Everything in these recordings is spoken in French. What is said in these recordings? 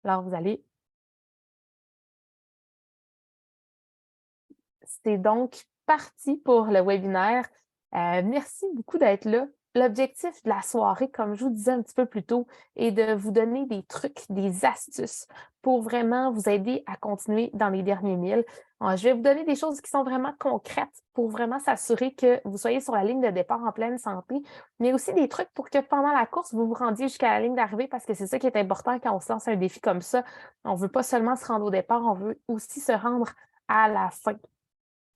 Alors, c'est donc parti pour le webinaire. Merci beaucoup d'être là. L'objectif de la soirée, comme je vous disais un petit peu plus tôt, est de vous donner des trucs, des astuces pour vraiment vous aider à continuer dans les derniers milles. Je vais vous donner des choses qui sont vraiment concrètes pour vraiment s'assurer que vous soyez sur la ligne de départ en pleine santé, mais aussi des trucs pour que pendant la course, vous vous rendiez jusqu'à la ligne d'arrivée parce que c'est ça qui est important quand on se lance un défi comme ça. On ne veut pas seulement se rendre au départ, on veut aussi se rendre à la fin.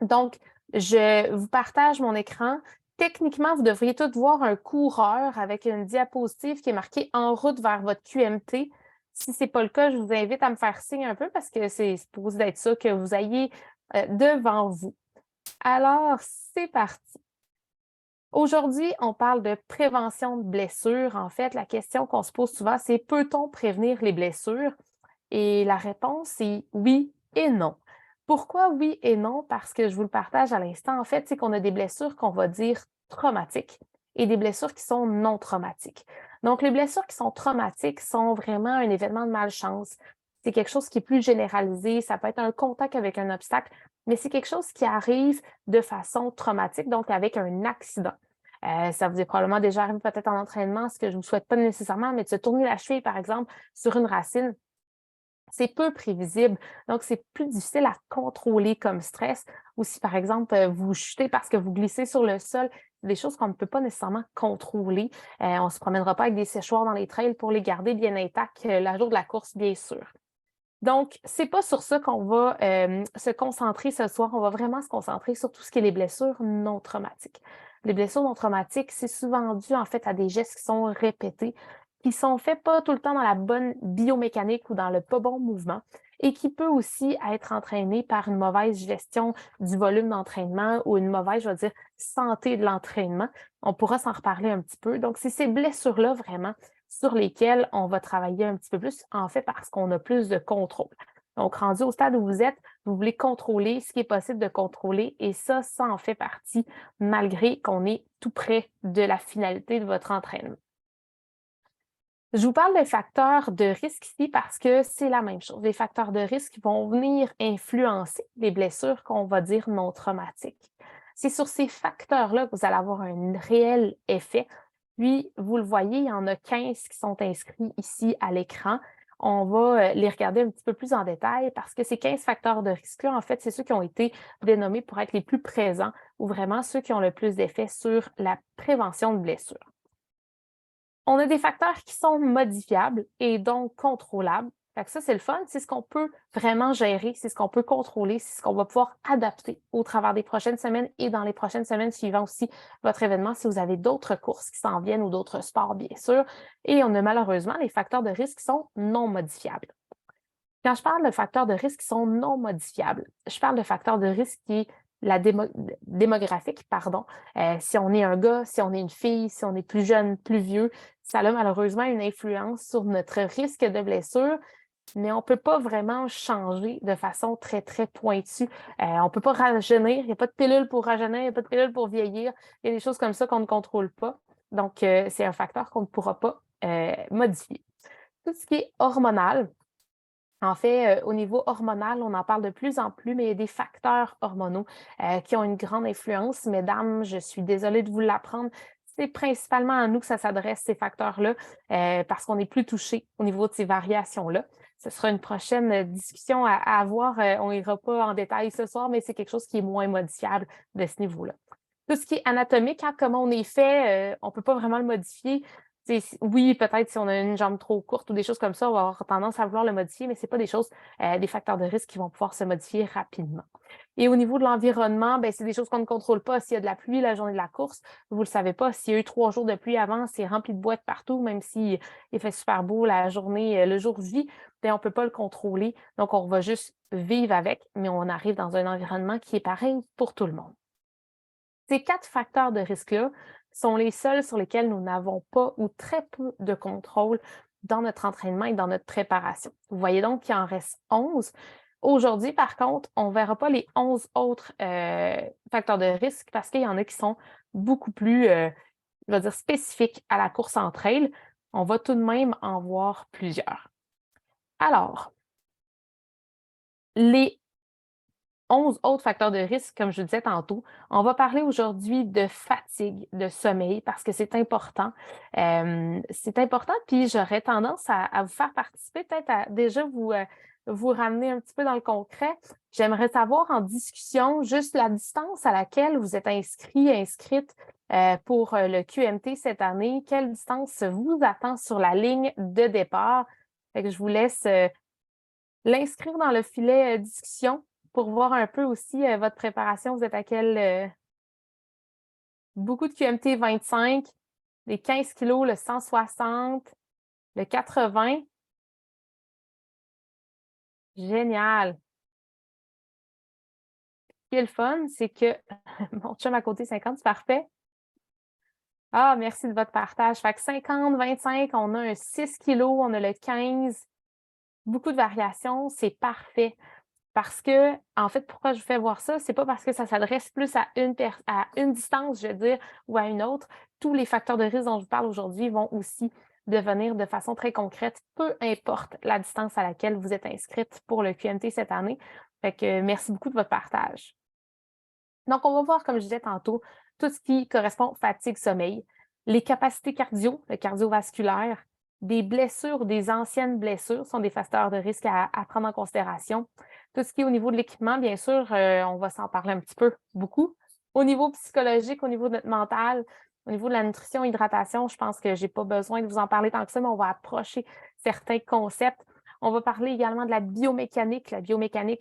Donc, je vous partage mon écran. Techniquement, vous devriez tous voir un coureur avec une diapositive qui est marquée «En route vers votre QMT». Si ce n'est pas le cas, je vous invite à me faire signe un peu parce que c'est supposé d'être ça que vous ayez devant vous. Alors, c'est parti. Aujourd'hui, on parle de prévention de blessures. En fait, la question qu'on se pose souvent, c'est peut-on prévenir les blessures? Et la réponse est oui et non. Pourquoi oui et non? Parce que je vous le partage à l'instant. En fait, c'est qu'on a des blessures qu'on va dire traumatiques et des blessures qui sont non traumatiques. Donc, les blessures qui sont traumatiques sont vraiment un événement de malchance. C'est quelque chose qui est plus généralisé. Ça peut être un contact avec un obstacle, mais c'est quelque chose qui arrive de façon traumatique, donc avec un accident. Ça vous est probablement déjà arrivé peut-être en entraînement, ce que je ne vous souhaite pas nécessairement, mais de se tourner la cheville, par exemple, sur une racine, c'est peu prévisible, donc c'est plus difficile à contrôler comme stress. Ou si, par exemple, vous chutez parce que vous glissez sur le sol, c'est des choses qu'on ne peut pas nécessairement contrôler. On ne se promènera pas avec des séchoirs dans les trails pour les garder bien intacts la jour de la course, bien sûr. Donc, c'est pas sur ça qu'on va se concentrer ce soir. On va vraiment se concentrer sur tout ce qui est les blessures non traumatiques. Les blessures non traumatiques, c'est souvent dû en fait à des gestes qui sont répétés, qui sont faits pas tout le temps dans la bonne biomécanique ou dans le pas bon mouvement, et qui peut aussi être entraîné par une mauvaise gestion du volume d'entraînement ou une mauvaise, je vais dire, santé de l'entraînement. On pourra s'en reparler un petit peu. Donc, c'est ces blessures-là vraiment sur lesquels on va travailler un petit peu plus, en fait, parce qu'on a plus de contrôle. Donc, rendu au stade où vous êtes, vous voulez contrôler ce qui est possible de contrôler et ça en fait partie, malgré qu'on est tout près de la finalité de votre entraînement. Je vous parle des facteurs de risque ici parce que c'est la même chose. Les facteurs de risque vont venir influencer les blessures qu'on va dire non traumatiques. C'est sur ces facteurs-là que vous allez avoir un réel effet. Puis, vous le voyez, il y en a 15 qui sont inscrits ici à l'écran. On va les regarder un petit peu plus en détail parce que ces 15 facteurs de risque-là, en fait, c'est ceux qui ont été dénommés pour être les plus présents ou vraiment ceux qui ont le plus d'effet sur la prévention de blessures. On a des facteurs qui sont modifiables et donc contrôlables. Fait que ça, c'est le fun. C'est ce qu'on peut vraiment gérer, c'est ce qu'on peut contrôler, c'est ce qu'on va pouvoir adapter au travers des prochaines semaines et dans les prochaines semaines suivant aussi votre événement si vous avez d'autres courses qui s'en viennent ou d'autres sports, bien sûr. Et on a malheureusement les facteurs de risque qui sont non modifiables. Quand je parle de facteurs de risque qui sont non modifiables, je parle de facteurs de risque qui est la démographique, pardon. Si on est un gars, si on est une fille, si on est plus jeune, plus vieux, ça a malheureusement une influence sur notre risque de blessure, mais on ne peut pas vraiment changer de façon très, très pointue. On ne peut pas rajeunir, il n'y a pas de pilule pour rajeunir, il n'y a pas de pilule pour vieillir. Il y a des choses comme ça qu'on ne contrôle pas. Donc, c'est un facteur qu'on ne pourra pas modifier. Tout ce qui est hormonal, en fait, au niveau hormonal, on en parle de plus en plus, mais il y a des facteurs hormonaux qui ont une grande influence. Mesdames, je suis désolée de vous l'apprendre. C'est principalement à nous que ça s'adresse, ces facteurs-là, parce qu'on est plus touché au niveau de ces variations-là. Ce sera une prochaine discussion à avoir. On n'ira pas en détail ce soir, mais c'est quelque chose qui est moins modifiable de ce niveau-là. Tout ce qui est anatomique, hein, comment on est fait, on ne peut pas vraiment le modifier. Oui, peut-être si on a une jambe trop courte ou des choses comme ça, on va avoir tendance à vouloir le modifier, mais ce n'est pas des choses, des facteurs de risque qui vont pouvoir se modifier rapidement. Et au niveau de l'environnement, ben, c'est des choses qu'on ne contrôle pas. S'il y a de la pluie la journée de la course, vous ne le savez pas. S'il y a eu 3 jours de pluie avant, c'est rempli de boîtes partout, même s'il fait super beau la journée, le jour J, ben, on ne peut pas le contrôler. Donc, on va juste vivre avec, mais on arrive dans un environnement qui est pareil pour tout le monde. Ces 4 facteurs de risque-là sont les seuls sur lesquels nous n'avons pas ou très peu de contrôle dans notre entraînement et dans notre préparation. Vous voyez donc qu'il en reste 11. Aujourd'hui, par contre, on ne verra pas les 11 autres facteurs de risque parce qu'il y en a qui sont beaucoup plus, je vais dire, spécifiques à la course en trail. On va tout de même en voir plusieurs. Alors, les 11 autres facteurs de risque, comme je le disais tantôt. On va parler aujourd'hui de fatigue, de sommeil, parce que c'est important. C'est important, puis j'aurais tendance à vous faire participer, peut-être à déjà vous ramener un petit peu dans le concret. J'aimerais savoir en discussion juste la distance à laquelle vous êtes inscrite pour le QMT cette année. Quelle distance vous attend sur la ligne de départ? Fait que je vous laisse l'inscrire dans le filet discussion pour voir un peu aussi votre préparation. Vous êtes à quel beaucoup de QMT 25, les 15 kilos, le 160, le 80. Génial. Ce qui est le fun, c'est que mon chum à côté 50, c'est parfait. Ah, merci de votre partage. Fait que 50, 25, on a un 6 kilos, on a le 15. Beaucoup de variations, c'est parfait. Parce que, en fait, pourquoi je vous fais voir ça? C'est pas parce que ça s'adresse plus à une distance, je veux dire, ou à une autre. Tous les facteurs de risque dont je vous parle aujourd'hui vont aussi devenir de façon très concrète, peu importe la distance à laquelle vous êtes inscrite pour le QMT cette année. Fait que merci beaucoup de votre partage. Donc, on va voir, comme je disais tantôt, tout ce qui correspond fatigue-sommeil, les capacités cardio, le cardiovasculaire, des blessures, des anciennes blessures sont des facteurs de risque à prendre en considération. Tout ce qui est au niveau de l'équipement, bien sûr, on va s'en parler un petit peu, beaucoup. Au niveau psychologique, au niveau de notre mental, au niveau de la nutrition, hydratation, je pense que je n'ai pas besoin de vous en parler tant que ça, mais on va approcher certains concepts. On va parler également de la biomécanique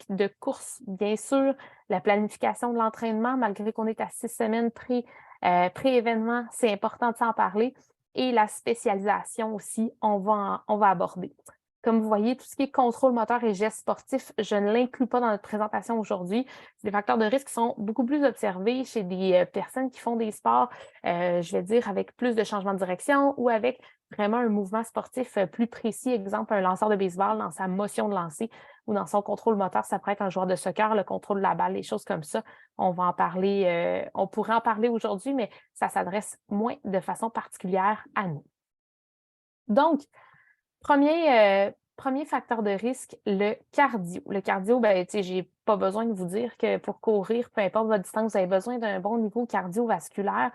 de course, bien sûr, la planification de l'entraînement, malgré qu'on est à 6 semaines pré-événement, c'est important de s'en parler. Et la spécialisation aussi, on va aborder. Comme vous voyez, tout ce qui est contrôle moteur et gestes sportifs, je ne l'inclus pas dans notre présentation aujourd'hui. C'est des facteurs de risque qui sont beaucoup plus observés chez des personnes qui font des sports, je vais dire, avec plus de changement de direction ou avec vraiment un mouvement sportif plus précis. Exemple, un lanceur de baseball dans sa motion de lancer ou dans son contrôle moteur, ça pourrait être un joueur de soccer, le contrôle de la balle, des choses comme ça. On va en parler, on pourrait en parler aujourd'hui, mais ça s'adresse moins de façon particulière à nous. Donc, premier facteur de risque, le cardio. Le cardio, ben, tu sais, j'ai pas besoin de vous dire que pour courir, peu importe votre distance, vous avez besoin d'un bon niveau cardiovasculaire.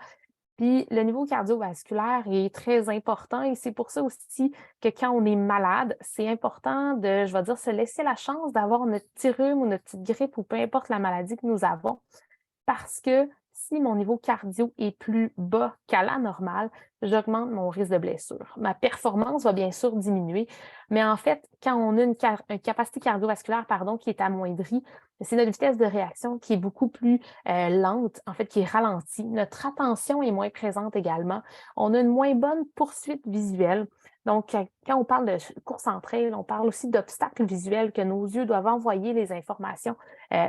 Puis le niveau cardiovasculaire est très important et c'est pour ça aussi que quand on est malade, c'est important de, je vais dire, se laisser la chance d'avoir notre petit rhume ou notre petite grippe ou peu importe la maladie que nous avons. Parce que si mon niveau cardio est plus bas qu'à la normale, j'augmente mon risque de blessure. Ma performance va bien sûr diminuer, mais en fait, quand on a une capacité cardiovasculaire qui est amoindrie, c'est notre vitesse de réaction qui est beaucoup plus lente, en fait, qui est ralentie. Notre attention est moins présente également. On a une moins bonne poursuite visuelle. Donc, quand on parle de course en trail, on parle aussi d'obstacles visuels que nos yeux doivent envoyer les informations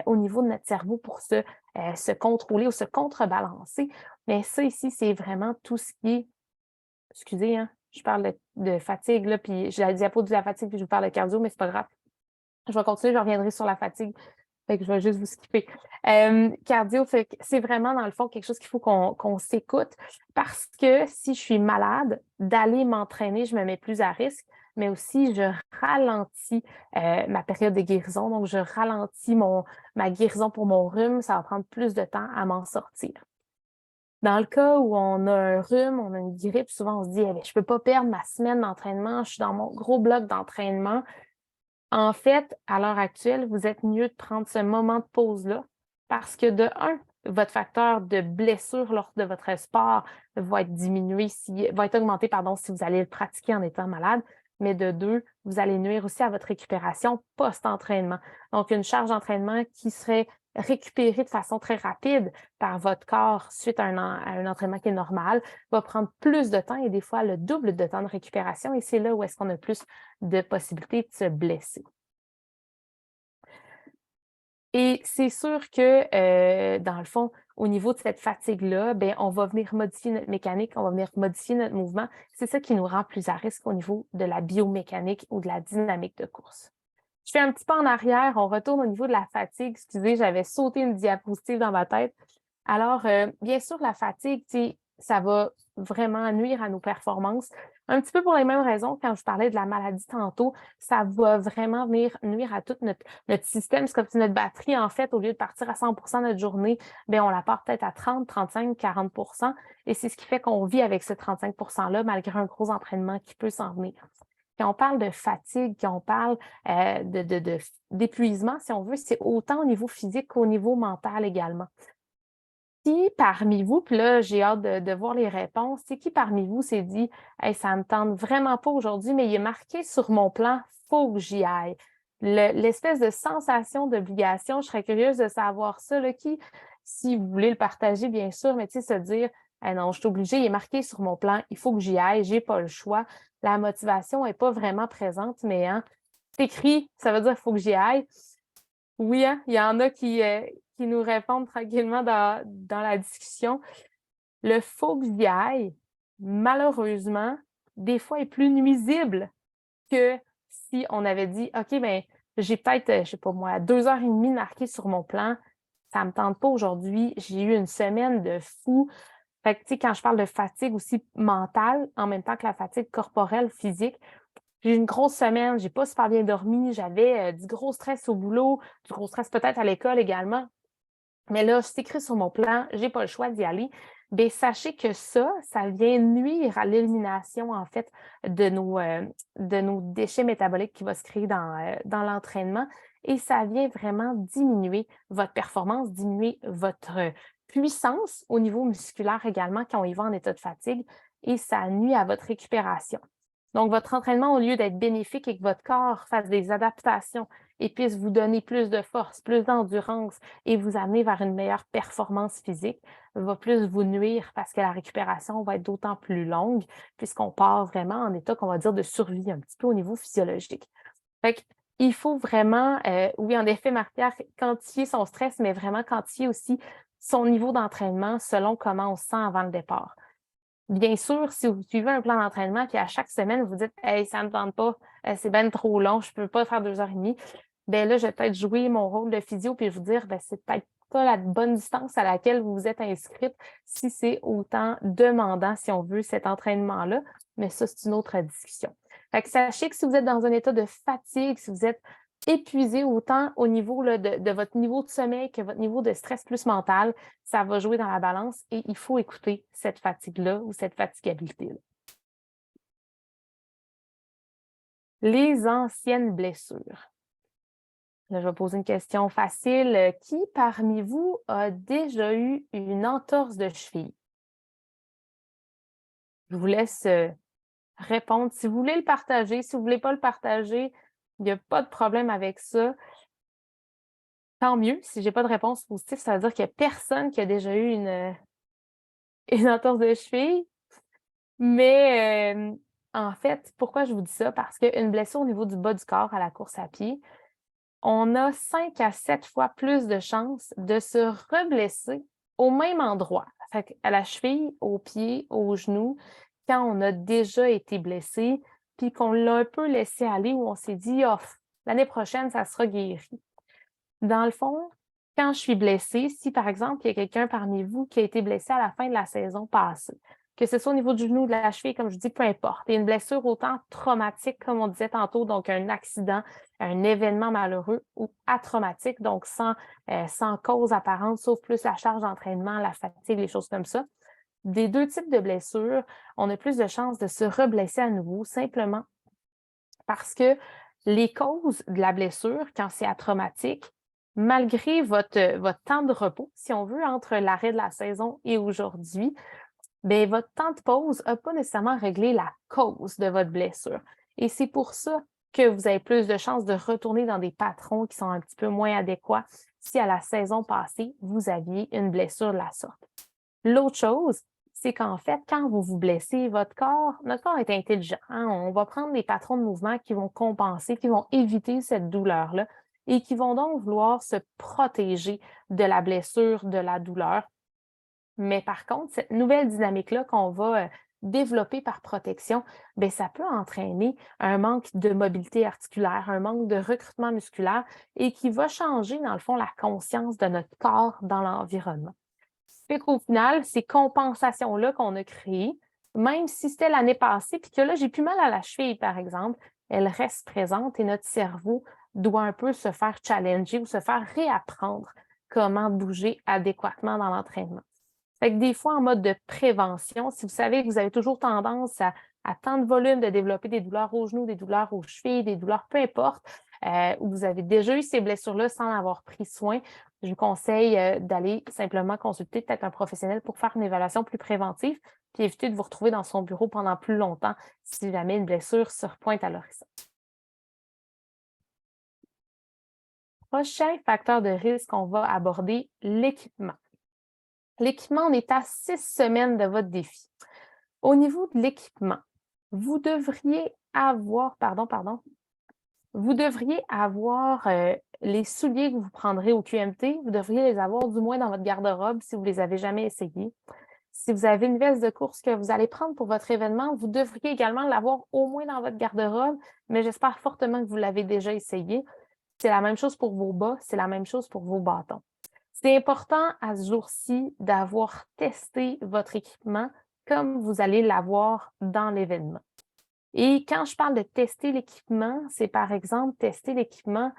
au niveau de notre cerveau pour se contrôler ou se contrebalancer. Mais ça ici, c'est vraiment tout ce qui est, excusez, hein, je parle de fatigue, là, puis j'ai la diapo de la fatigue, puis je vous parle de cardio, mais c'est pas grave. Je vais continuer, je reviendrai sur la fatigue. Fait que je vais juste vous skipper. Cardio, c'est vraiment, dans le fond, quelque chose qu'il faut qu'on s'écoute parce que si je suis malade, d'aller m'entraîner, je me mets plus à risque, mais aussi je ralentis ma période de guérison. Donc, je ralentis ma guérison pour mon rhume. Ça va prendre plus de temps à m'en sortir. Dans le cas où on a un rhume, on a une grippe, souvent on se dit eh bien, je ne peux pas perdre ma semaine d'entraînement, je suis dans mon gros bloc d'entraînement. En fait, à l'heure actuelle, vous êtes mieux de prendre ce moment de pause-là parce que de un, votre facteur de blessure lors de votre sport va être va être augmenté, si vous allez le pratiquer en étant malade. Mais de deux, vous allez nuire aussi à votre récupération post-entraînement. Donc, une charge d'entraînement qui serait récupérée de façon très rapide par votre corps suite à un entraînement qui est normal va prendre plus de temps et des fois le double de temps de récupération. Et c'est là où est-ce qu'on a plus de possibilités de se blesser. Et c'est sûr que, dans le fond, au niveau de cette fatigue-là, ben, on va venir modifier notre mécanique, on va venir modifier notre mouvement. C'est ça qui nous rend plus à risque au niveau de la biomécanique ou de la dynamique de course. Je fais un petit pas en arrière, on retourne au niveau de la fatigue. Excusez, j'avais sauté une diapositive dans ma tête. Alors, bien sûr, la fatigue, ça va vraiment nuire à nos performances. Un petit peu pour les mêmes raisons, quand je parlais de la maladie tantôt, ça va vraiment venir nuire à tout notre système. C'est comme si notre batterie, en fait, au lieu de partir à 100 de notre journée, bien, on la part peut-être à 30, 35, 40. Et c'est ce qui fait qu'on vit avec ce 35 %-là, malgré un gros entraînement qui peut s'en venir. Quand on parle de fatigue, quand on parle d'épuisement, si on veut, c'est autant au niveau physique qu'au niveau mental également. Qui parmi vous, puis là, j'ai hâte de voir les réponses, c'est qui parmi vous s'est dit: «Hey, ça me tente vraiment pas aujourd'hui, mais il est marqué sur mon plan, faut que j'y aille». L'espèce de sensation d'obligation, je serais curieuse de savoir ça, là, qui, si vous voulez le partager, bien sûr, mais tu sais, se dire: «Eh non, je suis obligée, il est marqué sur mon plan, il faut que j'y aille, j'ai pas le choix». La motivation est pas vraiment présente, mais hein, c'est écrit, ça veut dire: «Faut que j'y aille». Oui, hein, il y en a qui nous répondent tranquillement dans la discussion. Le «faut que j'y aille», malheureusement, des fois est plus nuisible que si on avait dit: «OK, ben, j'ai peut-être, je sais pas moi, 2 heures et demie marquées sur mon plan, ça me tente pas aujourd'hui, j'ai eu une semaine de fou». Fait que, tu sais, quand je parle de fatigue aussi mentale, en même temps que la fatigue corporelle, physique, j'ai eu une grosse semaine, j'ai pas super bien dormi, j'avais, du gros stress au boulot, du gros stress peut-être à l'école également. Mais là, c'est écrit sur mon plan, j'ai pas le choix d'y aller. Bien, sachez que ça vient nuire à l'élimination, en fait, de nos déchets métaboliques qui va se créer dans l'entraînement et ça vient vraiment diminuer votre performance, diminuer votre puissance au niveau musculaire également quand on y va en état de fatigue et ça nuit à votre récupération. Donc, votre entraînement, au lieu d'être bénéfique et que votre corps fasse des adaptations et puisse vous donner plus de force, plus d'endurance, et vous amener vers une meilleure performance physique, va plus vous nuire parce que la récupération va être d'autant plus longue puisqu'on part vraiment en état, qu'on va dire, de survie un petit peu au niveau physiologique. Fait qu'il faut vraiment, oui, en effet, Marie-Pierre, quantifier son stress, mais vraiment quantifier aussi son niveau d'entraînement selon comment on se sent avant le départ. Bien sûr, si vous suivez un plan d'entraînement puis à chaque semaine, vous dites: «Hey, ça me tente pas, c'est ben trop long, je peux pas faire 2 heures et demie». Ben là, je vais peut-être jouer mon rôle de physio puis vous dire: «Ben, c'est peut-être pas la bonne distance à laquelle vous vous êtes inscrite si c'est autant demandant, si on veut, cet entraînement-là». Mais ça, c'est une autre discussion. Fait que sachez que si vous êtes dans un état de fatigue, si vous êtes épuisé autant au niveau là, de votre niveau de sommeil que votre niveau de stress plus mental, ça va jouer dans la balance et il faut écouter cette fatigue-là ou cette fatigabilité-là. Les anciennes blessures. Là, je vais poser une question facile. Qui parmi vous a déjà eu une entorse de cheville? Je vous laisse répondre. Si vous voulez le partager, si vous ne voulez pas le partager, il n'y a pas de problème avec ça. Tant mieux. Si j'ai pas de réponse positive, ça veut dire qu'il n'y a personne qui a déjà eu une entorse de cheville. Mais en fait, pourquoi je vous dis ça? Parce qu'une blessure au niveau du bas du corps à la course à pied, on a 5 à 7 fois plus de chances de se reblesser au même endroit. Fait à la cheville, au pied, au genou, quand on a déjà été blessé, puis qu'on l'a un peu laissé aller, où on s'est dit: «Oh, l'année prochaine, ça sera guéri». Dans le fond, quand je suis blessée, si par exemple, il y a quelqu'un parmi vous qui a été blessé à la fin de la saison passée, que ce soit au niveau du genou, de la cheville, comme je dis, peu importe, et une blessure autant traumatique, comme on disait tantôt, donc un accident, un événement malheureux, ou atraumatique, donc sans cause apparente, sauf plus la charge d'entraînement, la fatigue, les choses comme ça. Des deux types de blessures, on a plus de chances de se reblesser à nouveau, simplement parce que les causes de la blessure, quand c'est atraumatique, malgré votre temps de repos, si on veut, entre l'arrêt de la saison et aujourd'hui, bien, votre temps de pause n'a pas nécessairement réglé la cause de votre blessure. Et c'est pour ça que vous avez plus de chances de retourner dans des patrons qui sont un petit peu moins adéquats si à la saison passée, vous aviez une blessure de la sorte. L'autre chose, c'est qu'en fait, quand vous vous blessez, notre corps est intelligent, hein. On va prendre des patrons de mouvement qui vont compenser, qui vont éviter cette douleur-là et qui vont donc vouloir se protéger de la blessure, de la douleur. Mais par contre, cette nouvelle dynamique-là qu'on va développer par protection, bien, ça peut entraîner un manque de mobilité articulaire, un manque de recrutement musculaire et qui va changer, dans le fond, la conscience de notre corps dans l'environnement. Fait qu'au final, ces compensations-là qu'on a créées, Même si c'était l'année passée, puis que là, j'ai plus mal à la cheville, par exemple, elle reste présente et notre cerveau doit un peu se faire challenger ou se faire réapprendre comment bouger adéquatement dans l'entraînement. Fait que des fois, en mode de prévention, si vous savez que vous avez toujours tendance à tant de volume de développer des douleurs aux genoux, des douleurs aux chevilles, des douleurs peu importe, ou vous avez déjà eu ces blessures-là sans en avoir pris soin, je vous conseille d'aller simplement consulter peut-être un professionnel pour faire une évaluation plus préventive, puis éviter de vous retrouver dans son bureau pendant plus longtemps si jamais une blessure se repointe à l'horizon. Prochain facteur de risque, on va aborder l'équipement. L'équipement, on est à 6 semaines de votre défi. Au niveau de l'équipement, vous devriez avoir, vous devriez avoir les souliers que vous prendrez au QMT, vous devriez les avoir du moins dans votre garde-robe si vous ne les avez jamais essayés. Si vous avez une veste de course que vous allez prendre pour votre événement, vous devriez également l'avoir au moins dans votre garde-robe, mais j'espère fortement que vous l'avez déjà essayé. C'est la même chose pour vos bas, c'est la même chose pour vos bâtons. C'est important à ce jour-ci d'avoir testé votre équipement comme vous allez l'avoir dans l'événement. Et quand je parle de tester l'équipement, c'est par exemple tester l'équipement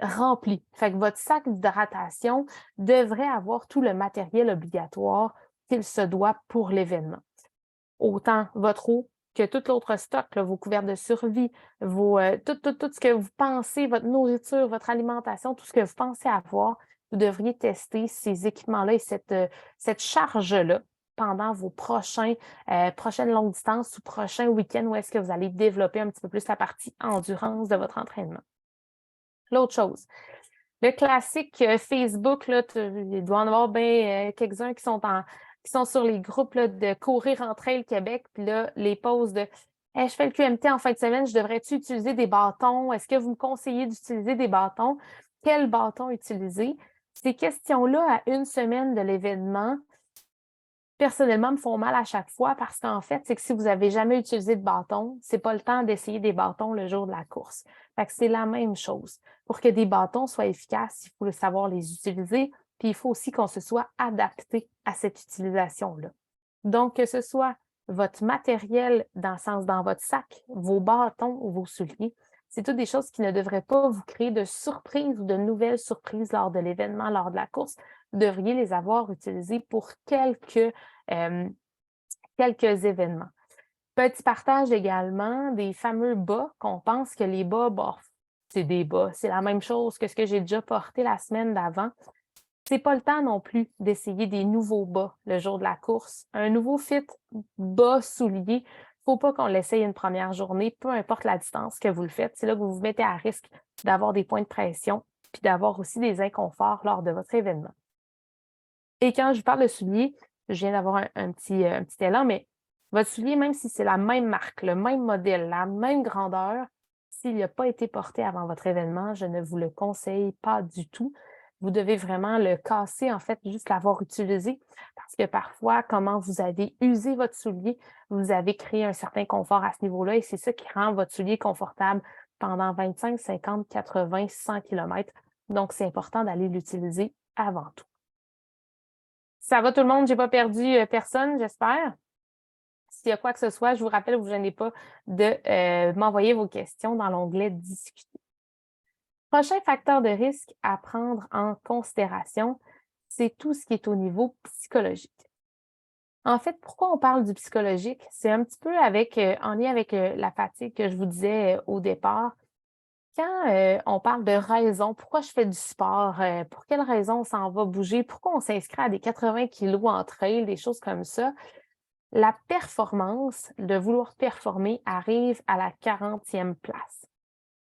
rempli. Fait que votre sac d'hydratation devrait avoir tout le matériel obligatoire qu'il se doit pour l'événement. Autant votre eau que tout l'autre stock, là, vos couverts de survie, tout ce que vous pensez, votre nourriture, votre alimentation, tout ce que vous pensez avoir, vous devriez tester ces équipements-là et cette charge-là pendant vos prochaines longues distances ou prochains week-ends où est-ce que vous allez développer un petit peu plus la partie endurance de votre entraînement. L'autre chose, le classique Facebook, là, il doit en avoir bien quelques-uns qui sont sur les groupes là, de Courir en Trail Québec, puis là, les posts de Hey, je fais le QMT en fin de semaine, je devrais-tu utiliser des bâtons? Est-ce que vous me conseillez d'utiliser des bâtons? Quel bâton utiliser? Ces questions-là, à une semaine de l'événement, personnellement, me font mal à chaque fois parce qu'en fait, c'est que si vous n'avez jamais utilisé de bâton, c'est pas le temps d'essayer des bâtons le jour de la course. Fait que c'est la même chose. Pour que des bâtons soient efficaces, il faut savoir les utiliser, puis il faut aussi qu'on se soit adapté à cette utilisation-là. Donc, que ce soit votre matériel dans le sens dans votre sac, vos bâtons ou vos souliers, c'est toutes des choses qui ne devraient pas vous créer de surprises ou de nouvelles surprises lors de l'événement, lors de la course. Vous devriez les avoir utilisés pour euh, quelques événements. Petit partage également des fameux bas qu'on pense que les bas, bof, c'est des bas. C'est la même chose que ce que j'ai déjà porté la semaine d'avant. C'est pas le temps non plus d'essayer des nouveaux bas le jour de la course. Un nouveau fit bas soulier, faut pas qu'on l'essaye une première journée, peu importe la distance que vous le faites. C'est là que vous vous mettez à risque d'avoir des points de pression puis d'avoir aussi des inconforts lors de votre événement. Et quand je vous parle de souliers, je viens d'avoir un petit élan, mais votre soulier, même si c'est la même marque, le même modèle, la même grandeur, s'il n'a pas été porté avant votre événement, je ne vous le conseille pas du tout. Vous devez vraiment le casser, en fait, juste l'avoir utilisé, parce que parfois, comment vous avez usé votre soulier, vous avez créé un certain confort à ce niveau-là, et c'est ça qui rend votre soulier confortable pendant 25, 50, 80, 100 km. Donc, c'est important d'aller l'utiliser avant tout. Ça va tout le monde? J'ai pas perdu personne, j'espère. S'il y a quoi que ce soit, je vous rappelle, vous ne gênez pas de m'envoyer vos questions dans l'onglet Discuter. Prochain facteur de risque à prendre en considération, c'est tout ce qui est au niveau psychologique. En fait, pourquoi on parle du psychologique? C'est un petit peu en lien avec la fatigue que je vous disais au départ. Quand on parle de raison, pourquoi je fais du sport, pour quelle raison on s'en va bouger, pourquoi on s'inscrit à des 80 kilos en trail, des choses comme ça, la performance, de vouloir performer, arrive à la 40e place.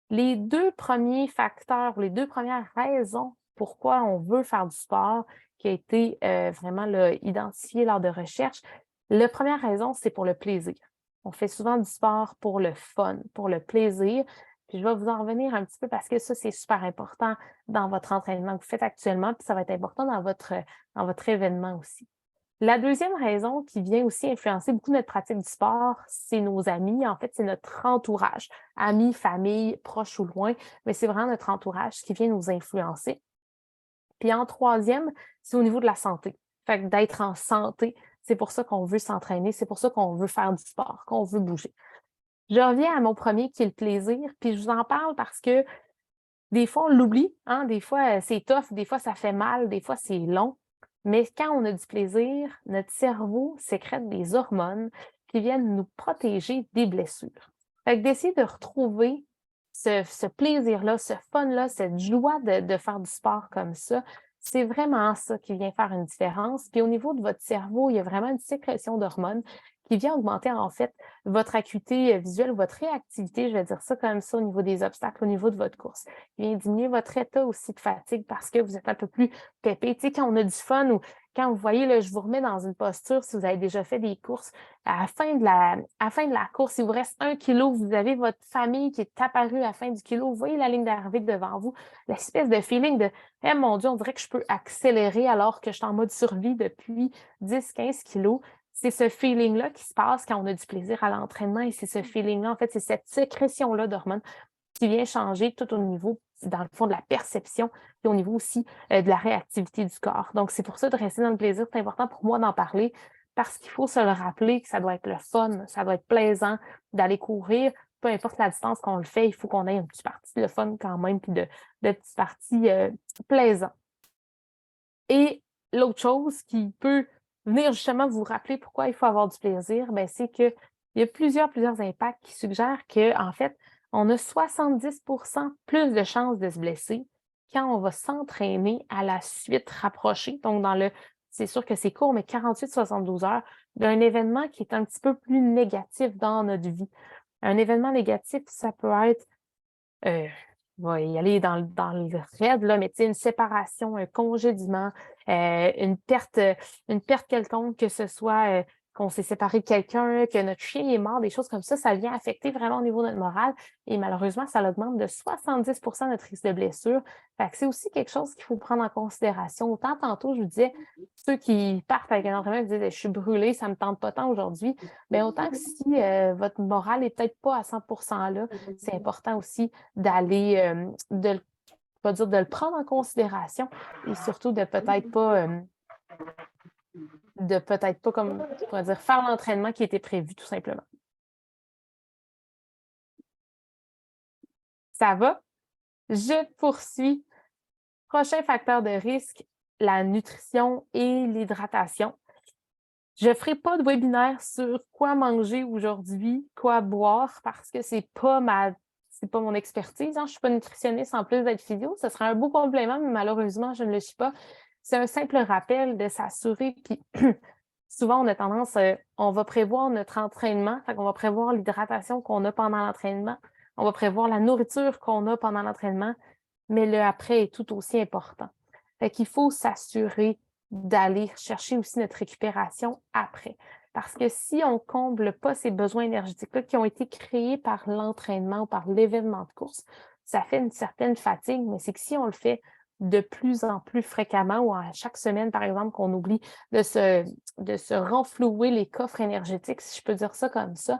Les deux premiers facteurs, les deux premières raisons pourquoi on veut faire du sport, qui a été vraiment là, identifié lors de recherches, la première raison, c'est pour le plaisir. On fait souvent du sport pour le fun, pour le plaisir. Puis je vais vous en revenir un petit peu parce que ça, c'est super important dans votre entraînement que vous faites actuellement, puis ça va être important dans votre événement aussi. La deuxième raison qui vient aussi influencer beaucoup notre pratique du sport, c'est nos amis. En fait, c'est notre entourage. Amis, famille, proches ou loin, mais c'est vraiment notre entourage qui vient nous influencer. Puis en troisième, c'est au niveau de la santé. Fait que d'être en santé, C'est pour ça qu'on veut s'entraîner, c'est pour ça qu'on veut faire du sport, qu'on veut bouger. Je reviens à mon premier qui est le plaisir, puis je vous en parle parce que des fois, on l'oublie, hein? Des fois, c'est tough, des fois, ça fait mal, des fois, c'est long. Mais quand on a du plaisir, notre cerveau sécrète des hormones qui viennent nous protéger des blessures. Fait que d'essayer de retrouver ce plaisir-là, ce fun-là, cette joie de faire du sport comme ça, c'est vraiment ça qui vient faire une différence. Puis au niveau de votre cerveau, il y a vraiment une sécrétion d'hormones qui vient augmenter en fait votre acuité visuelle, votre réactivité, je vais dire ça comme ça, au niveau des obstacles, au niveau de votre course. Il vient diminuer votre état aussi de fatigue parce que vous êtes un peu plus pépé. Tu sais, quand on a du fun ou quand vous voyez, là, je vous remets dans une posture, si vous avez déjà fait des courses, à la fin de la course, il vous reste 1 kilo, vous avez votre famille qui est apparue à la fin du kilo, vous voyez la ligne d'arrivée devant vous, l'espèce de feeling de Eh mon Dieu, on dirait que je peux accélérer alors que je suis en mode survie depuis 10-15 kilos. C'est ce feeling-là qui se passe quand on a du plaisir à l'entraînement et c'est ce feeling-là, en fait, c'est cette sécrétion-là d'hormones qui vient changer tout au niveau, dans le fond, de la perception et au niveau aussi de la réactivité du corps. Donc, c'est pour ça de rester dans le plaisir. C'est important pour moi d'en parler parce qu'il faut se le rappeler que ça doit être le fun, ça doit être plaisant d'aller courir. Peu importe la distance qu'on le fait, il faut qu'on ait une petite partie de fun quand même, puis de petites parties plaisantes. Et l'autre chose qui peut venir justement vous rappeler pourquoi il faut avoir du plaisir, ben, c'est qu'il y a plusieurs impacts qui suggèrent qu'en fait, on a 70 plus de chances de se blesser quand on va s'entraîner à la suite rapprochée. Donc, c'est sûr que c'est court, mais 48-72 heures d'un événement qui est un petit peu plus négatif dans notre vie. Un événement négatif, ça peut être je vais y aller dans le raide, là, mais tu sais, une séparation, un congédiement, une perte quelconque, que ce soit, qu'on s'est séparé de quelqu'un, que notre chien est mort, des choses comme ça vient affecter vraiment au niveau de notre morale et malheureusement, ça augmente de 70 notre risque de blessure. Fait que c'est aussi quelque chose qu'il faut prendre en considération. Autant tantôt, je vous disais, ceux qui partent avec un entraînement et disent: «Je suis brûlé, ça ne me tente pas tant aujourd'hui», mais autant que si, votre morale est peut-être pas à 100 là, c'est important aussi d'aller, pas dire de le prendre en considération et surtout de peut-être pas, comme je pourrais dire, faire l'entraînement qui était prévu, tout simplement. Ça va? Je poursuis. Prochain facteur de risque, la nutrition et l'hydratation. Je ne ferai pas de webinaire sur quoi manger aujourd'hui, quoi boire, parce que c'est pas mon expertise, hein. Je ne suis pas nutritionniste en plus d'être physio. Ce serait un beau complément, mais malheureusement, je ne le suis pas. C'est un simple rappel de s'assurer, puis souvent, on a tendance, on va prévoir notre entraînement, fait qu'on va prévoir l'hydratation qu'on a pendant l'entraînement, on va prévoir la nourriture qu'on a pendant l'entraînement, mais le après est tout aussi important. Fait qu'il faut s'assurer d'aller chercher aussi notre récupération après. Parce que si on comble pas ces besoins énergétiques-là qui ont été créés par l'entraînement ou par l'événement de course, ça fait une certaine fatigue, mais c'est que si on le fait de plus en plus fréquemment ou à chaque semaine, par exemple, qu'on oublie de se renflouer les coffres énergétiques, si je peux dire ça comme ça,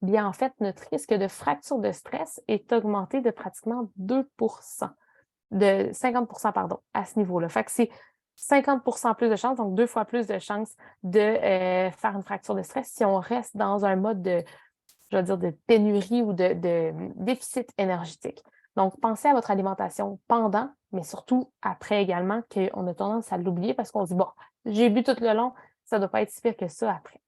bien en fait, notre risque de fracture de stress est augmenté de pratiquement 2 de 50 pardon, à ce niveau-là. Fait que c'est 50 plus de chances, donc 2 fois plus de chances de faire une fracture de stress si on reste dans un mode je vais dire, de pénurie ou de déficit énergétique. Donc, pensez à votre alimentation pendant, mais surtout après également, qu'on a tendance à l'oublier parce qu'on se dit, bon, j'ai bu tout le long, ça ne doit pas être si pire que ça après.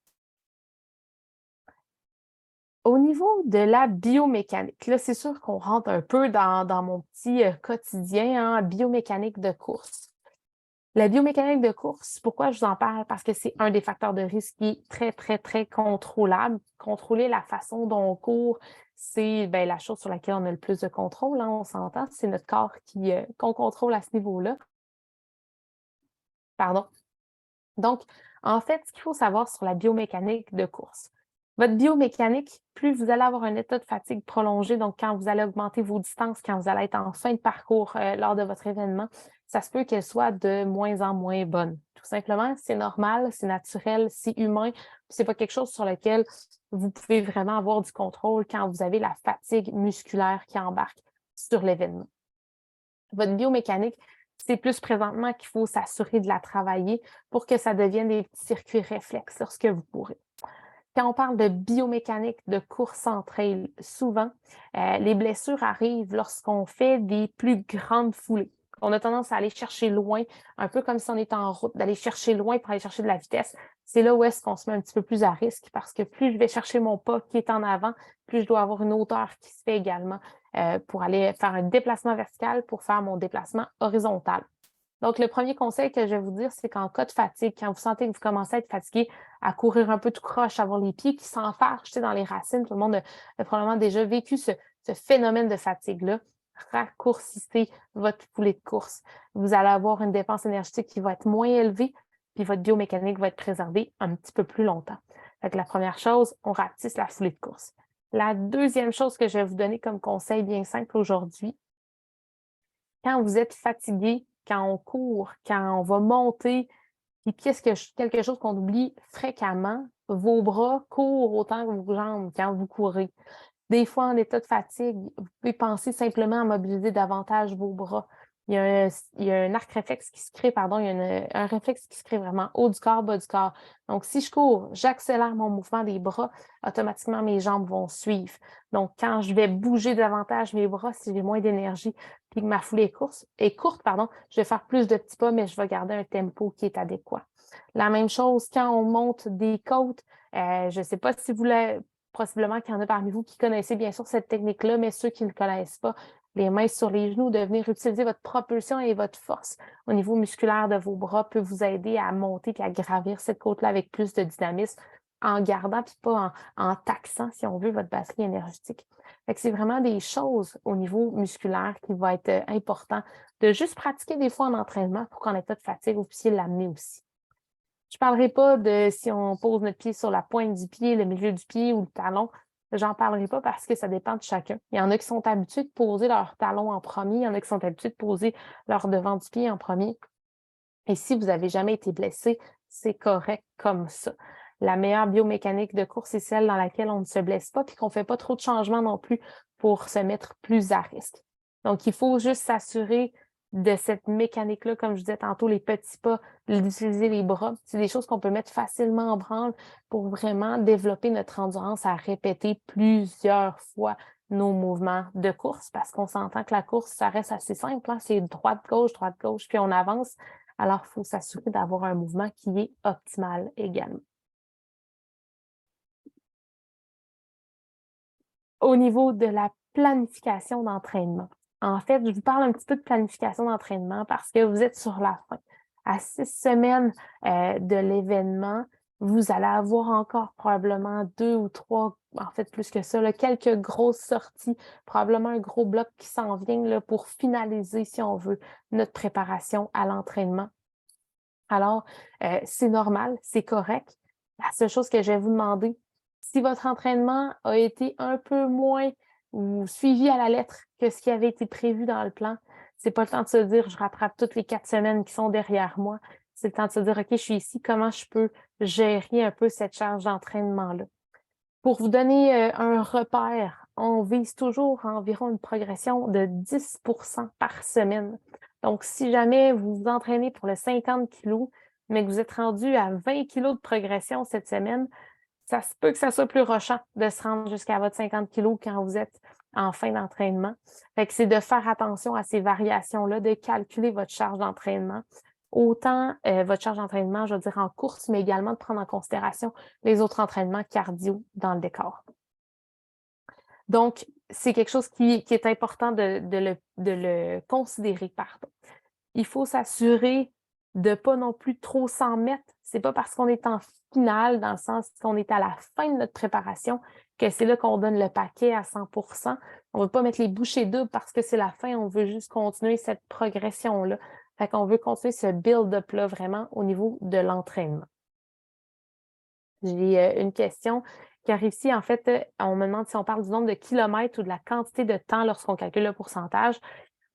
Au niveau de la biomécanique, là, c'est sûr qu'on rentre un peu dans mon petit quotidien, hein, biomécanique de course. La biomécanique de course, pourquoi je vous en parle? Parce que c'est un des facteurs de risque qui est très, très, très contrôlable. Contrôler la façon dont on court, c'est la chose sur laquelle on a le plus de contrôle, hein, on s'entend. C'est notre corps qu'on contrôle à ce niveau-là. Pardon. Donc, en fait, ce qu'il faut savoir sur la biomécanique de course. Votre biomécanique, plus vous allez avoir un état de fatigue prolongé, donc quand vous allez augmenter vos distances, quand vous allez être en fin de parcours lors de votre événement, ça se peut qu'elle soit de moins en moins bonne. Tout simplement, c'est normal, c'est naturel, c'est humain. C'est pas quelque chose sur lequel vous pouvez vraiment avoir du contrôle quand vous avez la fatigue musculaire qui embarque sur l'événement. Votre biomécanique, C'est plus présentement qu'il faut s'assurer de la travailler pour que ça devienne des petits circuits réflexes lorsque vous pourrez. Quand on parle de biomécanique de course en trail, souvent, les blessures arrivent lorsqu'on fait des plus grandes foulées. On a tendance à aller chercher loin, un peu comme si on était en route, d'aller chercher loin pour aller chercher de la vitesse. C'est là où est-ce qu'on se met un petit peu plus à risque parce que plus je vais chercher mon pas qui est en avant, plus je dois avoir une hauteur qui se fait également pour aller faire un déplacement vertical pour faire mon déplacement horizontal. Donc, le premier conseil que je vais vous dire, c'est qu'en cas de fatigue, quand vous sentez que vous commencez à être fatigué, à courir un peu tout croche, avoir les pieds qui s'enfargent dans les racines, tout le monde a probablement déjà vécu ce phénomène de fatigue-là. Raccourcissez votre foulée de course. Vous allez avoir une dépense énergétique qui va être moins élevée, puis votre biomécanique va être préservée un petit peu plus longtemps. Donc, la première chose, on rapetisse la foulée de course. La deuxième chose que je vais vous donner comme conseil bien simple aujourd'hui, quand vous êtes fatigué, quand on court, quand on va monter, puis quelque chose qu'on oublie fréquemment, vos bras courent autant que vos jambes quand vous courez. Des fois, en état de fatigue, vous pouvez penser simplement à mobiliser davantage vos bras. Il y a un arc réflexe qui se crée, pardon, il y a un réflexe qui se crée vraiment haut du corps, bas du corps. Donc, si je cours, j'accélère mon mouvement des bras, automatiquement, mes jambes vont suivre. Donc, quand je vais bouger davantage mes bras, si j'ai moins d'énergie, puis que ma foulée est courte, je vais faire plus de petits pas, mais je vais garder un tempo qui est adéquat. La même chose quand on monte des côtes. Je ne sais pas si vous l'avez possiblement qu'il y en a parmi vous qui connaissez bien sûr cette technique-là, mais ceux qui ne le connaissent pas, les mains sur les genoux, de venir utiliser votre propulsion et votre force au niveau musculaire de vos bras peut vous aider à monter et à gravir cette côte-là avec plus de dynamisme en gardant, puis pas en taxant, si on veut, votre batterie énergétique. C'est vraiment des choses au niveau musculaire qui va être important de juste pratiquer des fois en entraînement pour qu'en état de fatigue, vous puissiez l'amener aussi. Je ne parlerai pas de si on pose notre pied sur la pointe du pied, le milieu du pied ou le talon. J'en parlerai pas parce que ça dépend de chacun. Il y en a qui sont habitués de poser leur talon en premier, il y en a qui sont habitués de poser leur devant du pied en premier. Et si vous n'avez jamais été blessé, c'est correct comme ça. La meilleure biomécanique de course, c'est celle dans laquelle on ne se blesse pas et qu'on ne fait pas trop de changements non plus pour se mettre plus à risque. Donc, il faut juste s'assurer de cette mécanique-là, comme je disais tantôt, les petits pas, d'utiliser les bras. C'est des choses qu'on peut mettre facilement en branle pour vraiment développer notre endurance à répéter plusieurs fois nos mouvements de course parce qu'on s'entend que la course, ça reste assez simple. Hein? C'est droite, gauche, puis on avance. Alors, il faut s'assurer d'avoir un mouvement qui est optimal également. Au niveau de la planification d'entraînement. En fait, je vous parle un petit peu de planification d'entraînement parce que vous êtes sur la fin. À 6 semaines de l'événement, vous allez avoir encore probablement 2 ou 3, en fait plus que ça, là, quelques grosses sorties, probablement un gros bloc qui s'en vient là, pour finaliser, si on veut, notre préparation à l'entraînement. Alors, c'est normal, c'est correct. La seule chose que je vais vous demander, si votre entraînement a été un peu moins ou suivi à la lettre que ce qui avait été prévu dans le plan, c'est pas le temps de se dire je rattrape toutes les 4 semaines qui sont derrière moi. C'est le temps de se dire OK, je suis ici, comment je peux gérer un peu cette charge d'entraînement-là. Pour vous donner un repère, on vise toujours environ une progression de 10 par semaine. Donc, si jamais vous vous entraînez pour le 50 kg, mais que vous êtes rendu à 20 kg de progression cette semaine, ça se peut que ça soit plus rushant de se rendre jusqu'à votre 50 kg quand vous êtes en fin d'entraînement. Fait que c'est de faire attention à ces variations-là, de calculer votre charge d'entraînement. Autant votre charge d'entraînement, je veux dire en course, mais également de prendre en considération les autres entraînements cardio dans le décor. Donc, c'est quelque chose qui est important de le considérer, pardon. Il faut s'assurer de ne pas non plus trop s'en mettre. C'est pas parce qu'on est en finale, dans le sens qu'on est à la fin de notre préparation, que c'est là qu'on donne le paquet à 100 On ne veut pas mettre les bouchées doubles parce que c'est la fin, on veut juste continuer cette progression-là. Fait qu'on veut continuer ce build-up-là vraiment au niveau de l'entraînement. J'ai une question qui arrive ici. En fait, on me demande si on parle du nombre de kilomètres ou de la quantité de temps lorsqu'on calcule le pourcentage.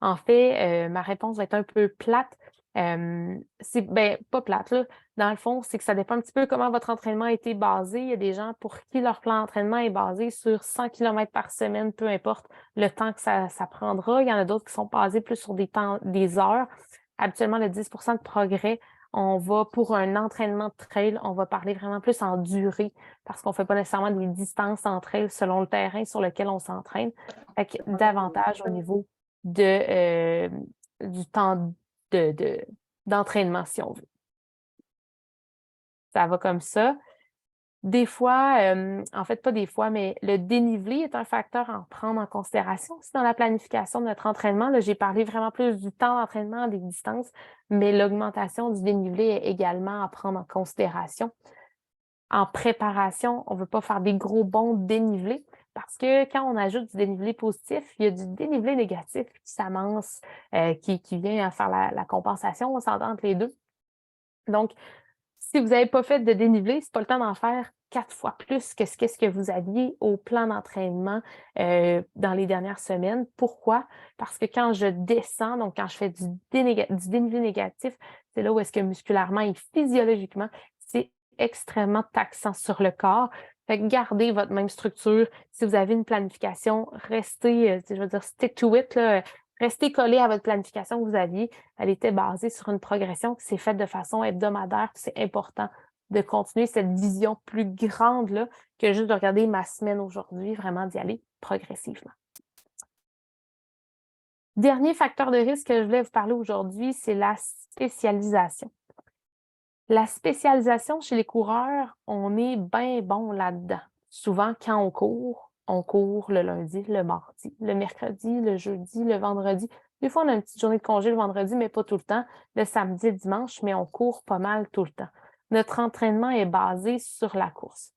En fait, ma réponse va être un peu plate. Pas plate, là. Dans le fond, c'est que ça dépend un petit peu comment votre entraînement a été basé. Il y a des gens pour qui leur plan d'entraînement est basé sur 100 km par semaine, peu importe le temps que ça prendra. Il y en a d'autres qui sont basés plus sur des heures. habituellement, le 10 de progrès, on va, pour un entraînement de trail, on va parler vraiment plus en durée parce qu'on ne fait pas nécessairement des distances en trail selon le terrain sur lequel on s'entraîne. Fait que davantage au niveau du temps d'entraînement, si on veut. Ça va comme ça. Des fois, en fait, pas des fois, mais le dénivelé est un facteur à prendre en considération aussi dans la planification de notre entraînement. Là, j'ai parlé vraiment plus du temps d'entraînement, des distances, mais l'augmentation du dénivelé est également à prendre en considération. En préparation, on ne veut pas faire des gros bonds de dénivelé parce que quand on ajoute du dénivelé positif, il y a du dénivelé négatif qui s'amance, qui vient à faire la compensation, on s'entend entre les deux. Donc, si vous n'avez pas fait de dénivelé, c'est pas le temps d'en faire 4 fois plus que ce que vous aviez au plan d'entraînement dans les dernières semaines. Pourquoi? Parce que quand je descends, donc quand je fais du dénivelé négatif, c'est là où est-ce que musculairement et physiologiquement, c'est extrêmement taxant sur le corps. Fait que gardez votre même structure. Si vous avez une planification, restez, je veux dire, stick to it, là, restez collé à votre planification que vous aviez. Elle était basée sur une progression qui s'est faite de façon hebdomadaire. C'est important de continuer cette vision plus grande-là que juste de regarder ma semaine aujourd'hui, vraiment d'y aller progressivement. Dernier facteur de risque que je voulais vous parler aujourd'hui, c'est la spécialisation. La spécialisation chez les coureurs, on est bien bon là-dedans. Souvent, quand on court le lundi, le mardi, le mercredi, le jeudi, le vendredi. Des fois, on a une petite journée de congé le vendredi, mais pas tout le temps. Le samedi et le dimanche, mais on court pas mal tout le temps. Notre entraînement est basé sur la course.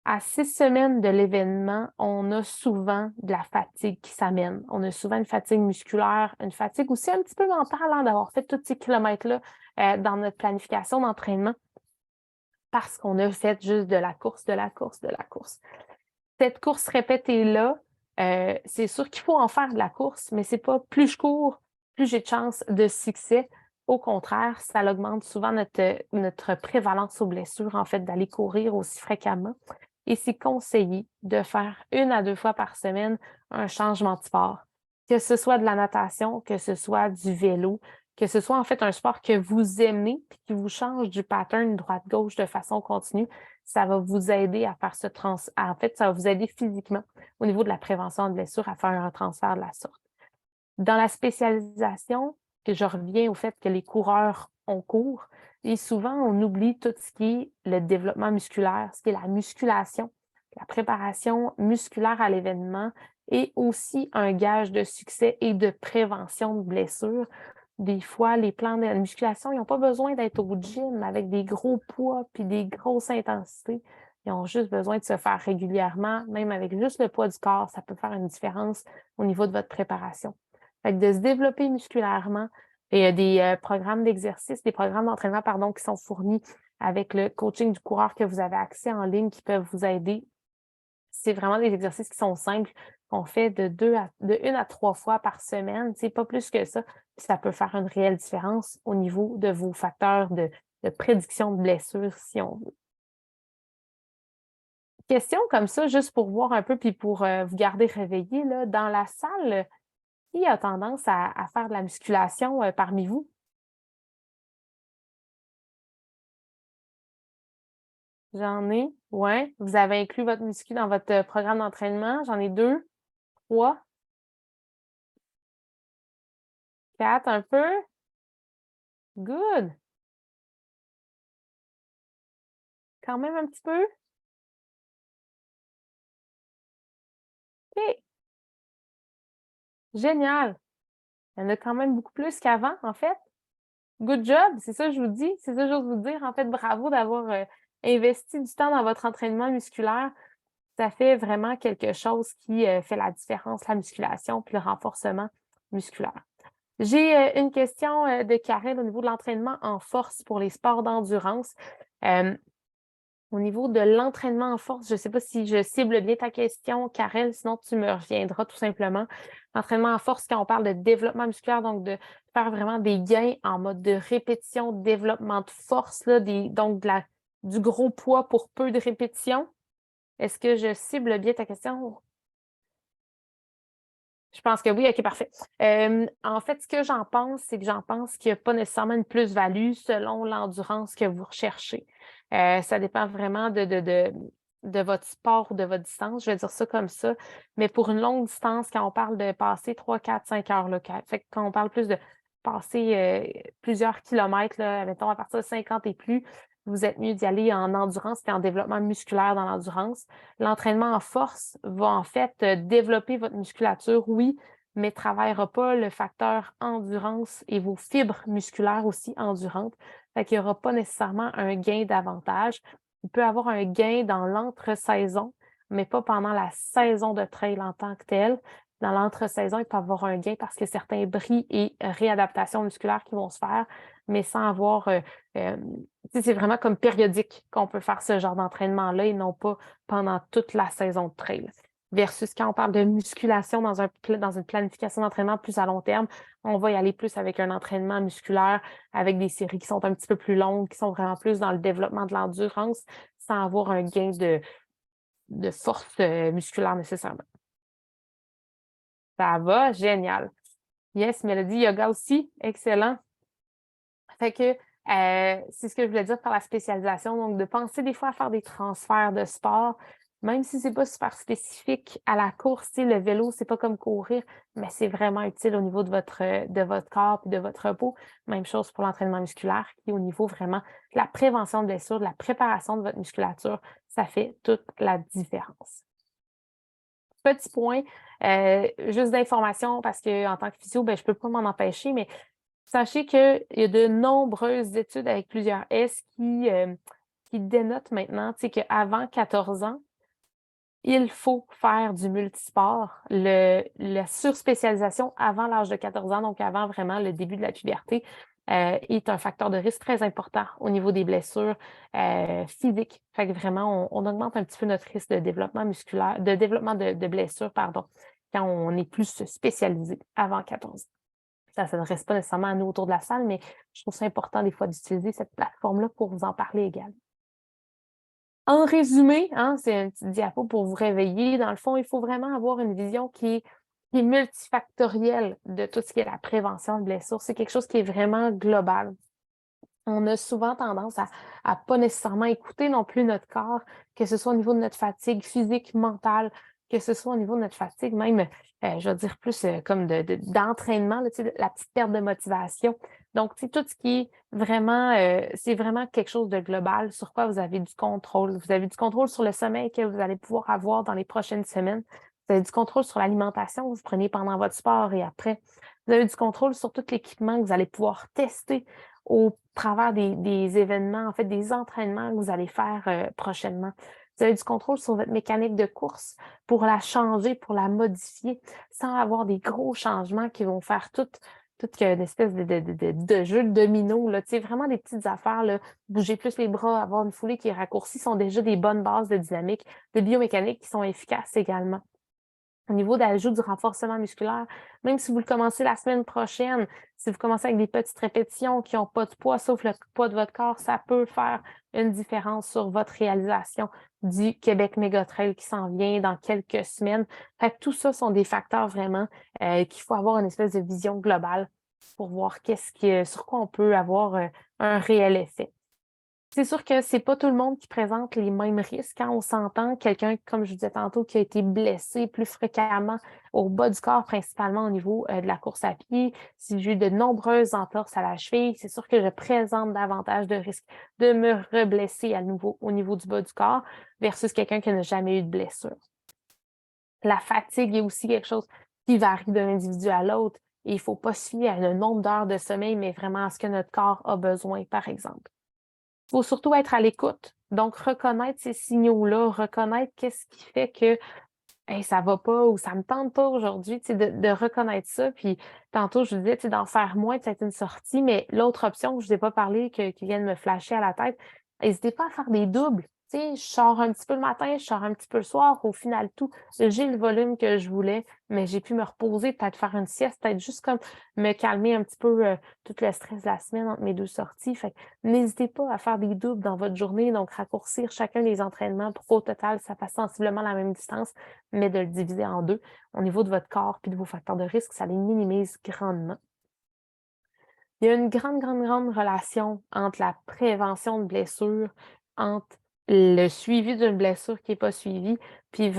À 6 semaines de l'événement, on a souvent de la fatigue qui s'amène. On a souvent une fatigue musculaire, une fatigue aussi un petit peu mentale d'avoir fait tous ces kilomètres-là dans notre planification d'entraînement parce qu'on a fait juste de la course, de la course, de la course. Cette course répétée-là, c'est sûr qu'il faut en faire de la course, mais c'est pas plus je cours, plus j'ai de chances de succès. Au contraire, ça augmente souvent notre prévalence aux blessures, en fait, d'aller courir aussi fréquemment. Et c'est conseillé de faire 1 à 2 fois par semaine un changement de sport. Que ce soit de la natation, que ce soit du vélo, que ce soit en fait un sport que vous aimez et qui vous change du pattern droite-gauche de façon continue, ça va vous aider à faire en fait, ça va vous aider physiquement au niveau de la prévention de blessures à faire un transfert de la sorte. Dans la spécialisation, que je reviens au fait que les coureurs, on court, et souvent, on oublie tout ce qui est le développement musculaire, ce qui est la musculation, la préparation musculaire à l'événement et aussi un gage de succès et de prévention de blessures. Des fois, les plans de musculation, ils n'ont pas besoin d'être au gym avec des gros poids puis des grosses intensités. Ils ont juste besoin de se faire régulièrement, même avec juste le poids du corps, ça peut faire une différence au niveau de votre préparation. Fait que de se développer musculairement, et il y a des programmes d'exercice, des programmes d'entraînement, pardon, qui sont fournis avec le coaching du coureur que vous avez accès en ligne qui peuvent vous aider. C'est vraiment des exercices qui sont simples, qu'on fait de 1 à 3 fois par semaine, c'est pas plus que ça. Puis ça peut faire une réelle différence au niveau de vos facteurs de prédiction de blessures, si on veut. Question comme ça, juste pour voir un peu, puis pour vous garder réveillé, là, dans la salle, qui a tendance à faire de la musculation parmi vous? J'en ai, ouais. Vous avez inclus votre muscu dans votre programme d'entraînement. J'en ai 2, 3, 4, un peu. Good. Quand même un petit peu. OK. Génial. Il y en a quand même beaucoup plus qu'avant, en fait. Good job, c'est ça que je vous dis. C'est ça que j'ose vous dire. En fait, bravo d'avoir investi du temps dans votre entraînement musculaire. Ça fait vraiment quelque chose qui fait la différence, la musculation puis le renforcement musculaire. J'ai une question de Karel au niveau de l'entraînement en force pour les sports d'endurance. Au niveau de l'entraînement en force, je ne sais pas si je cible bien ta question, Karel, sinon tu me reviendras tout simplement. L'entraînement en force, quand on parle de développement musculaire, donc de faire vraiment des gains en mode de répétition, développement de force, là, donc du gros poids pour peu de répétitions. Est-ce que je cible bien ta question? Je pense que oui, OK, parfait. En fait, ce que j'en pense, c'est que j'en pense qu'il y a pas nécessairement une plus-value selon l'endurance que vous recherchez. Ça dépend vraiment de votre sport ou de votre distance, je vais dire ça comme ça. Mais pour une longue distance, quand on parle de passer 3, 4, 5 heures là, fait que quand on parle plus de passer, plusieurs kilomètres là, mettons à partir de 50 et plus, vous êtes mieux d'y aller en endurance et en développement musculaire dans l'endurance. L'entraînement en force va en fait développer votre musculature, oui, mais ne travaillera pas le facteur endurance et vos fibres musculaires aussi endurantes. Fait qu'il n'y aura pas nécessairement un gain d'avantage. Il peut y avoir un gain dans l'entre-saison, mais pas pendant la saison de trail en tant que telle. Dans l'entre-saison, il peut y avoir un gain parce que certains bris et réadaptations musculaires qui vont se faire, mais sans avoir euh, c'est vraiment comme périodique qu'on peut faire ce genre d'entraînement-là et non pas pendant toute la saison de trail. Versus quand on parle de musculation dans une planification d'entraînement plus à long terme, on va y aller plus avec un entraînement musculaire, avec des séries qui sont un petit peu plus longues, qui sont vraiment plus dans le développement de l'endurance, sans avoir un gain de force musculaire nécessairement. Ça va, génial. Yes, Mélodie, yoga aussi, excellent. Fait que c'est ce que je voulais dire par la spécialisation. Donc, de penser des fois à faire des transferts de sport, même si c'est pas super spécifique à la course, tu sais, le vélo, c'est pas comme courir, mais c'est vraiment utile au niveau de votre corps et de votre repos. Même chose pour l'entraînement musculaire, qui est au niveau vraiment de la prévention de blessures, de la préparation de votre musculature. Ça fait toute la différence. Petit point, juste d'information, parce qu'en tant que physio, ben, je peux pas m'en empêcher, mais sachez qu'il y a de nombreuses études avec plusieurs S qui dénotent maintenant, tu sais, qu'avant 14 ans, il faut faire du multisport. La surspécialisation avant l'âge de 14 ans, donc avant vraiment le début de la puberté, est un facteur de risque très important au niveau des blessures physiques. Fait que vraiment, on augmente un petit peu notre risque de développement musculaire, de développement de blessures, pardon, quand on est plus spécialisé avant 14 ans. Ça ne s'adresse pas nécessairement à nous autour de la salle, mais je trouve ça important des fois d'utiliser cette plateforme-là pour vous en parler également. En résumé, hein, c'est un petit diapo pour vous réveiller. Dans le fond, il faut vraiment avoir une vision qui est multifactorielle de tout ce qui est la prévention de blessures. C'est quelque chose qui est vraiment global. On a souvent tendance à pas nécessairement écouter non plus notre corps, que ce soit au niveau de notre fatigue physique, mentale, que ce soit au niveau de notre fatigue même, je vais dire plus comme d'entraînement, là, tu sais, la petite perte de motivation. Donc, tu sais, tout ce qui est vraiment, c'est vraiment quelque chose de global sur quoi vous avez du contrôle. Vous avez du contrôle sur le sommeil que vous allez pouvoir avoir dans les prochaines semaines. Vous avez du contrôle sur l'alimentation que vous prenez pendant votre sport et après. Vous avez du contrôle sur tout l'équipement que vous allez pouvoir tester au travers des événements, en fait, des entraînements que vous allez faire prochainement. Vous avez du contrôle sur votre mécanique de course pour la changer, pour la modifier, sans avoir des gros changements qui vont faire toute une espèce de jeu de domino, là. Tu sais, vraiment des petites affaires, là. Bouger plus les bras, avoir une foulée qui est raccourcie, sont déjà des bonnes bases de dynamique, de biomécanique qui sont efficaces également. Au niveau d'ajout du renforcement musculaire, même si vous le commencez la semaine prochaine, si vous commencez avec des petites répétitions qui n'ont pas de poids sauf le poids de votre corps, ça peut faire une différence sur votre réalisation du Québec Méga Trail qui s'en vient dans quelques semaines. Fait que tout ça sont des facteurs vraiment qu'il faut avoir une espèce de vision globale pour voir sur quoi on peut avoir un réel effet. C'est sûr que c'est pas tout le monde qui présente les mêmes risques. Quand on s'entend, quelqu'un, comme je vous disais tantôt, qui a été blessé plus fréquemment au bas du corps, principalement au niveau de la course à pied, si j'ai eu de nombreuses entorses à la cheville, c'est sûr que je présente davantage de risques de me reblesser à nouveau au niveau du bas du corps versus quelqu'un qui n'a jamais eu de blessure. La fatigue est aussi quelque chose qui varie d'un individu à l'autre et il ne faut pas se fier à un nombre d'heures de sommeil, mais vraiment à ce que notre corps a besoin, par exemple. Il faut surtout être à l'écoute. Donc, reconnaître ces signaux-là, reconnaître qu'est-ce qui fait que hey, ça va pas ou ça me tente pas aujourd'hui, tu sais, de reconnaître ça. Puis tantôt, je vous disais, tu sais, d'en faire moins, de être une sortie, mais l'autre option que je vous ai pas parlé, qui vient de me flasher à la tête, n'hésitez pas à faire des doubles. Tu sais, je sors un petit peu le matin, je sors un petit peu le soir. Au final, tout, j'ai le volume que je voulais, mais j'ai pu me reposer, peut-être faire une sieste, peut-être juste comme me calmer un petit peu tout le stress de la semaine entre mes 2 sorties. Fait que n'hésitez pas à faire des doubles dans votre journée, donc raccourcir chacun des entraînements pour qu'au total, ça fasse sensiblement la même distance, mais de le diviser en 2. Au niveau de votre corps puis de vos facteurs de risque, ça les minimise grandement. Il y a une grande, grande, grande relation entre la prévention de blessures, entre le suivi d'une blessure qui n'est pas suivie, puis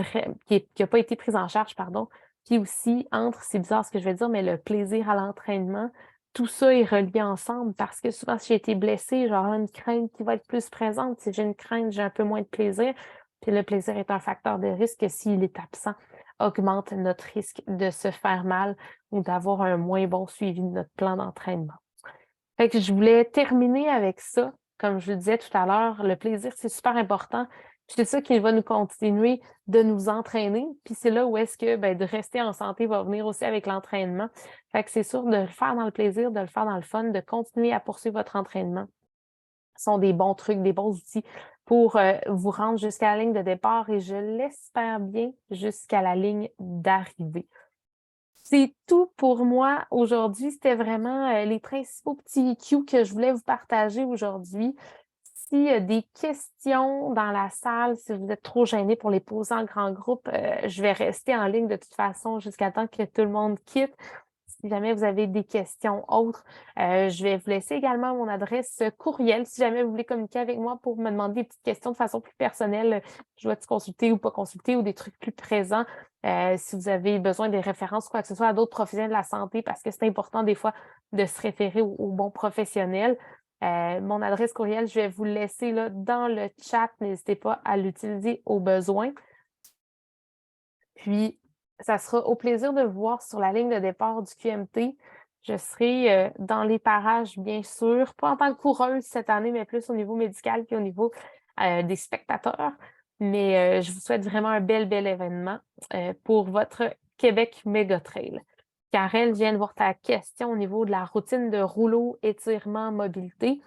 qui a pas été prise en charge, pardon, puis aussi entre, c'est bizarre ce que je vais dire, mais le plaisir à l'entraînement. Tout ça est relié ensemble parce que souvent, si j'ai été blessée, j'aurai une crainte qui va être plus présente. Si j'ai une crainte, j'ai un peu moins de plaisir. Puis le plaisir est un facteur de risque s'il est absent, augmente notre risque de se faire mal ou d'avoir un moins bon suivi de notre plan d'entraînement. Fait que je voulais terminer avec ça. Comme je le disais tout à l'heure, le plaisir, c'est super important. Puis c'est ça qui va nous continuer de nous entraîner. Puis c'est là où est-ce que ben, de rester en santé va venir aussi avec l'entraînement. Fait que c'est sûr de le faire dans le plaisir, de le faire dans le fun, de continuer à poursuivre votre entraînement. Ce sont des bons trucs, des bons outils pour vous rendre jusqu'à la ligne de départ et je l'espère bien jusqu'à la ligne d'arrivée. C'est tout pour moi aujourd'hui. C'était vraiment les principaux petits Q que je voulais vous partager aujourd'hui. S'il y a des questions dans la salle, si vous êtes trop gênés pour les poser en grand groupe, je vais rester en ligne de toute façon jusqu'à temps que tout le monde quitte. Si jamais vous avez des questions autres, je vais vous laisser également mon adresse courriel si jamais vous voulez communiquer avec moi pour me demander des petites questions de façon plus personnelle. Je dois-tu consulter ou pas consulter ou des trucs plus présents. Si vous avez besoin des références ou quoi que ce soit à d'autres professionnels de la santé, parce que c'est important des fois de se référer aux bons professionnels. Mon adresse courriel, je vais vous le laisser là, dans le chat. N'hésitez pas à l'utiliser au besoin. Puis, ça sera au plaisir de vous voir sur la ligne de départ du QMT. Je serai dans les parages, bien sûr, pas en tant que coureuse cette année, mais plus au niveau médical puis au niveau des spectateurs. Mais je vous souhaite vraiment un bel, bel événement pour votre Québec Méga Trail. Karel, je viens de voir ta question au niveau de la routine de rouleau, étirement, mobilité.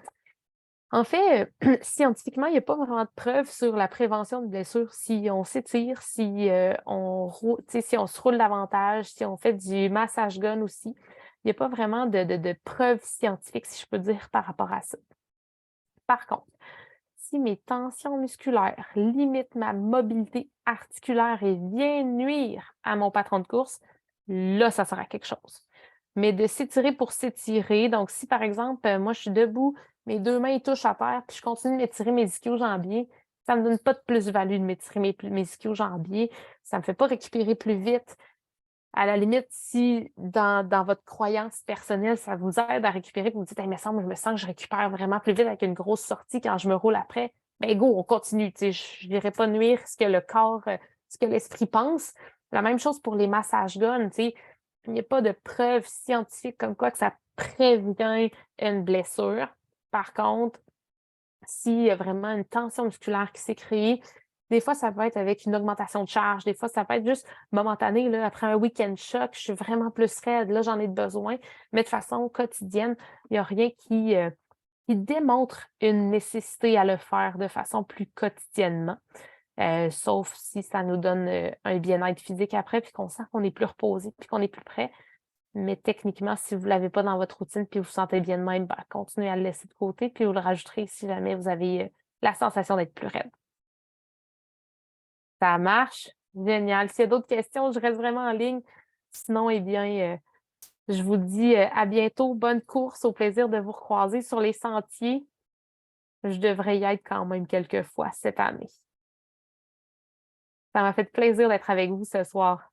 En fait, scientifiquement, il n'y a pas vraiment de preuves sur la prévention de blessures. Si on s'étire, si si on se roule davantage, si on fait du massage gun aussi, il n'y a pas vraiment de preuves scientifiques, si je peux dire, par rapport à ça. Par contre, si mes tensions musculaires limitent ma mobilité articulaire et viennent nuire à mon patron de course, là, ça sera quelque chose. Mais de s'étirer pour s'étirer, donc si par exemple, moi je suis debout, mes 2 mains ils touchent à terre, puis je continue de m'étirer mes ischio-jambiers, ça ne me donne pas de plus-value de m'étirer mes ischio-jambiers, ça ne me fait pas récupérer plus vite. À la limite, si dans votre croyance personnelle, ça vous aide à récupérer, vous vous dites: «Hey, me semble, je me sens que je récupère vraiment plus vite avec une grosse sortie quand je me roule après», ben go, on continue. Tu sais, je n'irai pas nuire ce que le corps, ce que l'esprit pense. La même chose pour les massages guns, tu sais. Il n'y a pas de preuves scientifiques comme quoi que ça prévient une blessure. Par contre, s'il y a vraiment une tension musculaire qui s'est créée, des fois, ça peut être avec une augmentation de charge. Des fois, ça peut être juste momentané. Là, après un week-end choc, je suis vraiment plus raide. Là, j'en ai besoin. Mais de façon quotidienne, il n'y a rien qui démontre une nécessité à le faire de façon plus quotidiennement. Sauf si ça nous donne un bien-être physique après, puis qu'on sent qu'on est plus reposé, puis qu'on est plus prêt. Mais techniquement, si vous ne l'avez pas dans votre routine puis vous vous sentez bien de même, ben, continuez à le laisser de côté puis vous le rajouterez si jamais vous avez la sensation d'être plus raide. Ça marche? Génial. S'il y a d'autres questions, je reste vraiment en ligne. Sinon, eh bien, je vous dis à bientôt. Bonne course. Au plaisir de vous recroiser sur les sentiers. Je devrais y être quand même quelques fois cette année. Ça m'a fait plaisir d'être avec vous ce soir.